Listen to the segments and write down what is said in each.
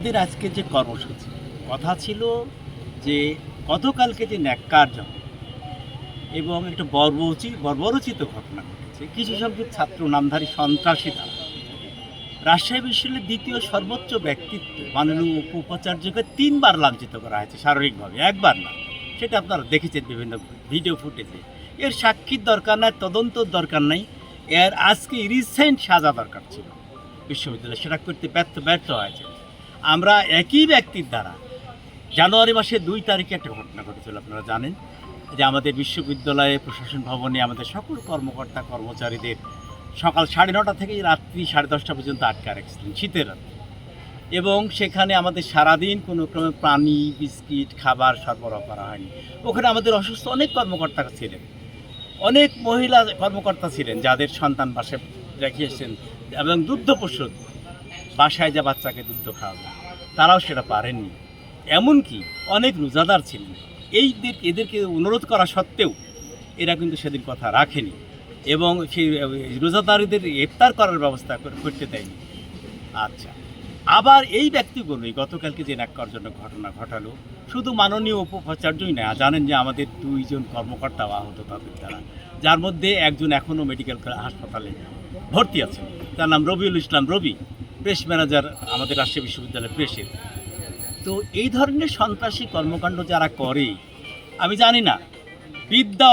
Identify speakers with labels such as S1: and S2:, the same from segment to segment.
S1: আমাদের আজকে যে কর্মসূচি কথা ছিল যে গতকালকে যে ন্যাক্কারজনক এবং একটা বর্বরোচিত ঘটনা ঘটেছে, কিছু সংখ্যক ছাত্র নামধারী সন্ত্রাসী দ্বারা রাজশাহী বিশ্ববিদ্যালয়ের দ্বিতীয় সর্বোচ্চ ব্যক্তিত্ব মাননীয় উপাচার্যকে 3বার লাঞ্ছিত করা হয়েছে শারীরিকভাবে, একবার না। সেটা আপনারা দেখেছেন বিভিন্ন ভিডিও ফুটেজে। এর সাক্ষীর দরকার নাই, তদন্তর দরকার নাই, এর আজকে রিসেন্ট সাজা দরকার ছিল বিশ্ববিদ্যালয়, সেটা করতে ব্যর্থ হয়েছে। আমরা একই ব্যক্তির দ্বারা জানুয়ারি মাসের 2 তারিখে একটা ঘটনা ঘটেছিল, আপনারা জানেন যে আমাদের বিশ্ববিদ্যালয়ে প্রশাসন ভবনে আমাদের সকল কর্মকর্তা কর্মচারীদের সকাল 9:30 থেকে রাত্রি 10:30 পর্যন্ত আটকা রেখেছিলেন শীতের রাতে, এবং সেখানে আমাদের সারাদিন কোনো ক্রমে পানি বিস্কিট খাবার সরবরাহ করা হয়নি। ওখানে আমাদের অসুস্থ অনেক কর্মকর্তা ছিলেন, অনেক মহিলা কর্মকর্তা ছিলেন যাদের সন্তান বাসায় রেখেছেন, এবং দুগ্ধপোষ্য বাসায় যা বাচ্চাকে দুগ্ধ খাওয়াবে তারাও সেটা পারেননি। এমনকি অনেক রোজাদার ছিলেন, এদেরকে অনুরোধ করা সত্ত্বেও এরা কিন্তু সেদিন কথা রাখেনি এবং সেই রোজাদারদের ইফতার করার ব্যবস্থা করতে দেয়নি। আচ্ছা, আবার এই ব্যক্তিগুলোই গতকালকে যে ন্যাক্কারজনক ঘটনা ঘটালো, শুধু মাননীয় উপাচার্যই না, জানেন যে আমাদের 2 জন কর্মকর্তা আহত তাদের দ্বারা, যার মধ্যে একজন এখনও মেডিকেল হাসপাতালে ভর্তি আছে, তার নাম রবিউল ইসলাম রবি, প্রেস ম্যানেজার আমাদের রাজশাহী বিশ্ববিদ্যালয়ের প্রেসের। তো এই ধরনের সন্ত্রাসী কর্মকাণ্ড যারা করে, আমি জানি না বিদ্যা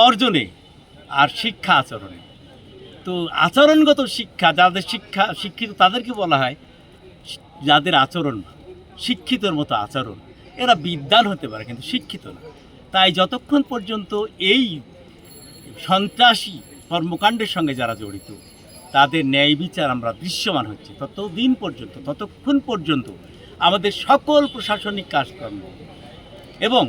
S1: অর্জনে আর শিক্ষা আচরণে, তো আচরণগত শিক্ষা যাদের শিক্ষিত তাদেরকে বলা হয় যাদের আচরণ শিক্ষিতর মতো আচরণ, এরা বিদ্বান হতে পারে কিন্তু শিক্ষিত না। তাই যতক্ষণ পর্যন্ত এই সন্ত্রাসী কর্মকাণ্ডের সঙ্গে যারা জড়িত তাদের ন্যায় বিচার আমরা দৃশ্যমান হচ্ছে ততক্ষণ পর্যন্ত আমাদের সকল প্রশাসনিক কাজকর্ম এবং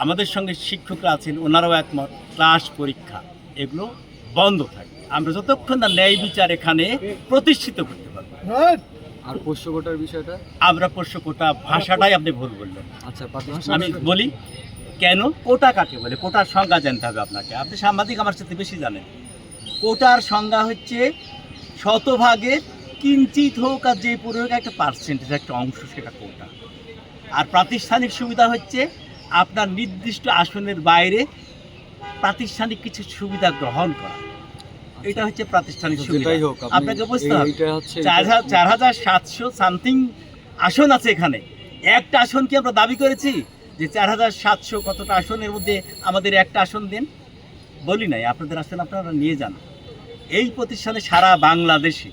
S1: আমাদের সঙ্গে শিক্ষকরা আছেন ওনারাও একমত, ক্লাস পরীক্ষা এগুলো বন্ধ থাকবে, আমরা যতক্ষণ না ন্যায় বিচার এখানে প্রতিষ্ঠিত করতে পারবো।
S2: আর পোষ্য কোটার বিষয়টা,
S1: আমরা পোষ্য কোটা ভাষাটাই আপনি ভুল বললেন।
S2: আচ্ছা,
S1: আমি বলি কেন কোটা কাকে বলে, কোটার সংজ্ঞা জানতে হবে আপনাকে, আপনি সাংবাদিক আমার সাথে বেশি জানেন। কোটার সংজ্ঞা হচ্ছে শতভাগের কিঞ্চিত হোক আর যে পুরো হোক একটা পার্সেন্টেজ, একটা অংশ, সেটা কোটা। আর প্রাতিষ্ঠানিক সুবিধা হচ্ছে আপনার নির্দিষ্ট আসনের বাইরে প্রাতিষ্ঠানিক কিছু সুবিধা গ্রহণ করা, এটা হচ্ছে প্রাতিষ্ঠানিক সুবিধা। আপনাকে বুঝতে হবে 4700 সামথিং আসন আছে এখানে, একটা আসন কি আমরা দাবি করেছি যে 4700 কতটা আসনের মধ্যে আমাদের একটা আসন দেন? বলি নাই, আপনাদের আসন আপনারা নিয়ে যান। এই প্রতিষ্ঠানে সারা বাংলাদেশে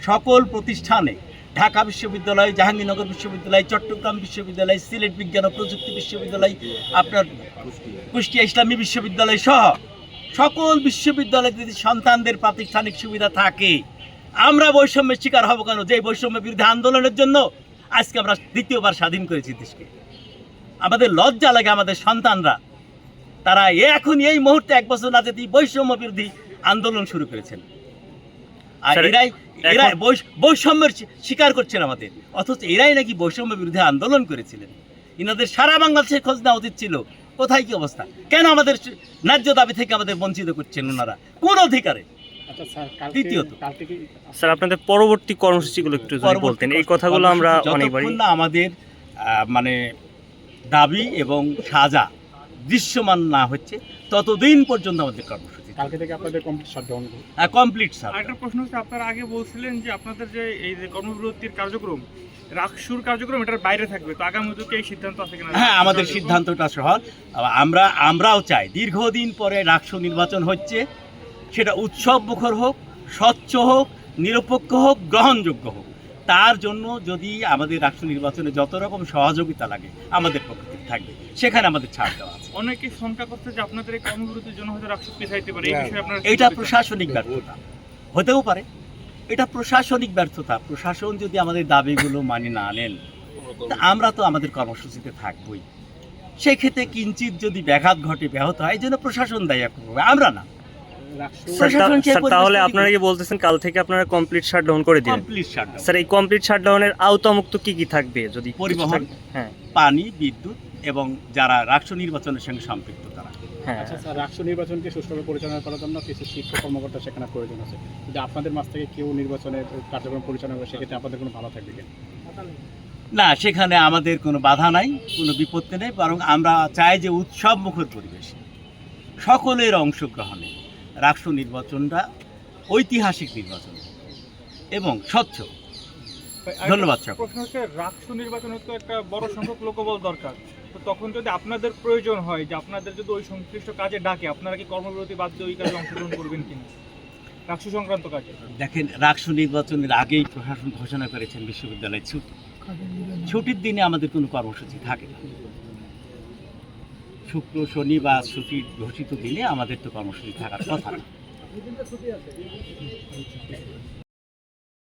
S1: সকল প্রতিষ্ঠানে, ঢাকা বিশ্ববিদ্যালয়, জাহাঙ্গীরনগর বিশ্ববিদ্যালয়, চট্টগ্রাম বিশ্ববিদ্যালয়, সিলেট বিজ্ঞান ও প্রযুক্তি বিশ্ববিদ্যালয়, আপনার কুষ্টিয়া ইসলামী বিশ্ববিদ্যালয় সহ সকল বিশ্ববিদ্যালয়ে যদি সন্তানদের প্রাতিষ্ঠানিক সুবিধা থাকে, আমরা বৈষম্যের শিকার হব কেন? যে বৈষম্য বিরোধী আন্দোলনের জন্য আজকে আমরা দ্বিতীয়বার স্বাধীন করেছি দেশকে। আমাদের লজ্জা লাগে, আমাদের সন্তানরা তারা এখন এই মুহূর্তে 1 বছর না যেতেই বৈষম্য বিরোধী আন্দোলন শুরু করেছেন, আর এরাই বৈষম্যের শিকার করছেন আমাদের, অথচ এরাই নাকি বৈষম্য বিরোধী আন্দোলন করেছিলেন। এনাদের সারা বাংলাদেশের খোঁজ নেওয়া উচিত ছিল, কোথায় কি অবস্থা, কেন আমাদের ন্যায্য দাবি থেকে আমাদের বঞ্চিত করছেন ওনারা, কোন অধিকারে? দ্বিতীয়ত
S3: স্যার, আপনাদের পরবর্তী কর্মসূচিগুলো একটু যদি বলতেন, এই কথাগুলো আমরা অনেকবারই,
S1: যতক্ষণ না আমাদের মানে দাবি এবং সাজা দৃশ্যমান না হচ্ছে ততদিন পর্যন্ত আমাদের কর্মসূচি।
S4: কালকে থেকে আপনাদের কমপ্লিট শাটডাউন।
S1: Complete sir.
S4: আরেকটা প্রশ্ন হচ্ছে, আপনারা আগে বলছিলেন যে আপনাদের যে এই যে কর্মবিরতির কার্যক্রম, রাকসুর কার্যক্রম এটার বাইরে থাকবে, তো আগামীতে কি এই সিদ্ধান্ত আছে কিনা?
S1: হ্যাঁ, আমাদের সিদ্ধান্তটা সহজ। আমরাও চাই দীর্ঘদিন পরে রাকসু নির্বাচন হচ্ছে, সেটা উৎসব মুখর হোক, স্বচ্ছ হোক, নিরপেক্ষ হোক, গ্রহণযোগ্য হোক। তার জন্য যদি আমাদের রাষ্ট্র নির্বাচনে যত রকম সহযোগিতা লাগে আমাদের পক্ষ থেকে থাকবে, সেখানে আমাদের ছাড় দেওয়া আছে।
S4: অনেকে শঙ্কা করছে যে আপনাদের এই কর্মবিরতির জন্য হয়তো রাকসু পিছাইতে পারে, এই বিষয়ে আপনারা
S1: এটা প্রশাসনিক ব্যর্থতা হতেও পারে, এটা প্রশাসনিক ব্যর্থতা। প্রশাসন যদি আমাদের দাবিগুলো মানে না নেন, আমরা তো আমাদের কর্মসূচিতে থাকবই। সেক্ষেত্রে কিঞ্চিত যদি ব্যাঘাত ঘটে, ব্যাহত হয়, এই জন্য প্রশাসন দায়ী করবে, আমরা না।
S3: তাহলে আপনারা কি বলতেছেন কাল থেকে আপনারা কমপ্লিট শাটডাউন করে দিবেন?
S1: Complete shutdown.
S3: স্যার, এই কমপ্লিট শাটডাউনের আওতামুক্ত কি কি থাকবে? যদি
S1: পরিবহন,
S3: হ্যাঁ,
S1: পানি, বিদ্যুৎ এবং যারা রাষ্ট্র নির্বাচনের সঙ্গে সম্পৃক্ত তারা।
S3: হ্যাঁ
S5: আচ্ছা স্যার, রাষ্ট্র নির্বাচনকে সুষ্ঠুভাবে পরিচালনা করার জন্য কিছু শিক্ষক কর্মকর্তা সেখানে প্রয়োজন আছে। যদি আপনাদের মাছ থেকে কেউ নির্বাচনের কার্যক্রম পরিচালনা করে, সেক্ষেত্রে আপনাদের কোনো বাধা থাকবে কিনা?
S1: না, সেখানে আমাদের কোনো বাধা নাই, কোনো বিপত্তি নেই, বরং আমরা চাই যে উৎসব মুখর পরিবেশে সকলের অংশগ্রহণে রাষ্ট্র নির্বাচনটা ঐতিহাসিক নির্বাচন এবং স্বচ্ছ। ধন্যবাদ স্যার।
S4: প্রশ্ন হচ্ছে, রাষ্ট্র নির্বাচনে তো একটা বড় সংখ্যক লোকবল দরকার, তো তখন যদি আপনাদের প্রয়োজন হয় যে আপনাদের যদি ওই সংশ্লিষ্ট কাজে ডাকে, আপনারা কি কর্মবিরতি বাদ দিয়ে ওই কাজে অংশগ্রহণ করবেন কিনা, রাষ্ট্র সংক্রান্ত কাজে?
S1: দেখেন, রাষ্ট্র নির্বাচনের আগেই প্রশাসন ঘোষণা করেছেন বিশ্ববিদ্যালয়ের ছুটি। ছুটির দিনে আমাদের কোনো কর্মসূচি থাকে না। শুক্র, শনি বা ছুটির ঘোষিত দিনে আমাদের তো কর্মসূচি থাকার কথা না।